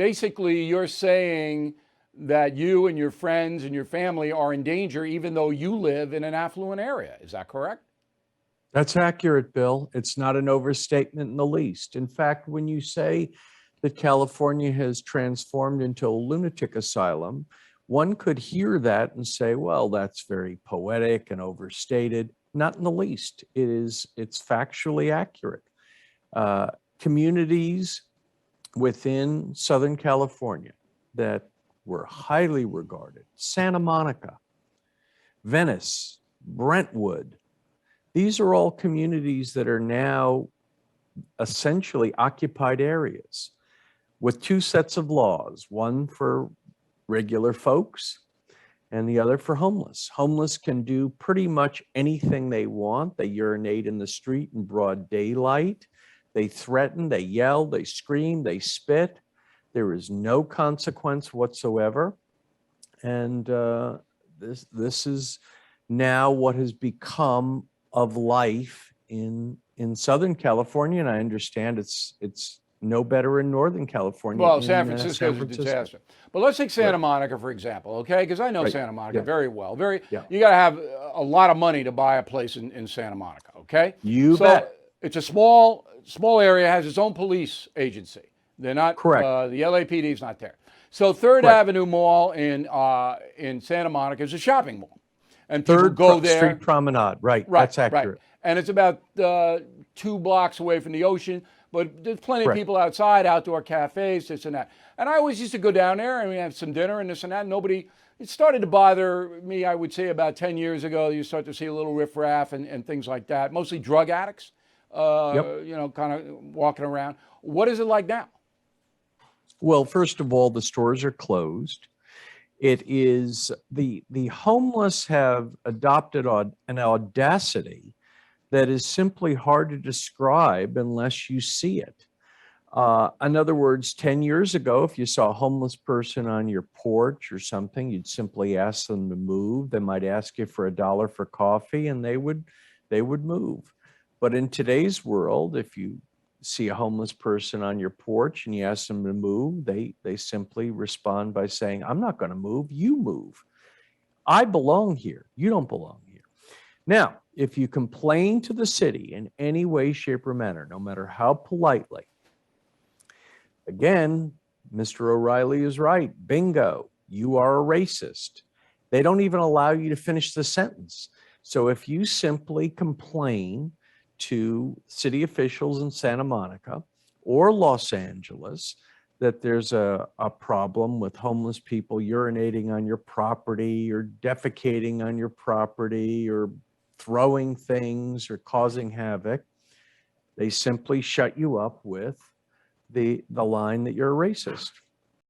basically you're saying that you and your friends and your family are in danger even though you live in an affluent area. Is that correct? That's accurate, Bill. It's not an overstatement in the least. In fact, when you say that California has transformed into a lunatic asylum, one could hear that and say, well, that's very poetic and overstated. Not in the least. It's factually accurate. Communities within Southern California that were highly regarded, Santa Monica, Venice, Brentwood, these are all communities that are now essentially occupied areas with two sets of laws, one for regular folks and the other for homeless. Homeless can do pretty much anything they want. They urinate in the street in broad daylight. They threaten, they yell, they scream, they spit. There is no consequence whatsoever. And this is now what has become of life in Southern California, and I understand it's no better in Northern California. Well, San Francisco is a disaster. But let's take Santa Monica, for example, okay? Because I know Santa Monica very well. You got to have a lot of money to buy a place in Santa Monica, okay? You bet. It's a small area, has its own police agency. They're not, correct. The LAPD is not there. So Third Avenue Mall in Santa Monica is a shopping mall. And people go there. Street Promenade, right, that's accurate. Right. And it's about 2 blocks away from the ocean, but there's plenty of people outside, outdoor cafes, this and that. And I always used to go down there and we have some dinner and this and that. It started to bother me, I would say, about 10 years ago. You start to see a little riffraff and things like that, mostly drug addicts, kind of walking around. What is it like now? Well, first of all, the stores are closed. It is the homeless have adopted an audacity that is simply hard to describe unless you see it. In other words, 10 years ago, if you saw a homeless person on your porch or something, you'd simply ask them to move. They might ask you for $1 for coffee and they would move. But in today's world, if you see a homeless person on your porch and you ask them to move, they simply respond by saying, I'm not going to move, you move. I belong here, you don't belong here. Now, if you complain to the city in any way, shape, or manner, no matter how politely, again, Mr. O'Reilly is right. Bingo, you are a racist. They don't even allow you to finish the sentence. So if you simply complain to city officials in Santa Monica or Los Angeles that there's a problem with homeless people urinating on your property or defecating on your property or throwing things or causing havoc, they simply shut you up with the line that you're a racist.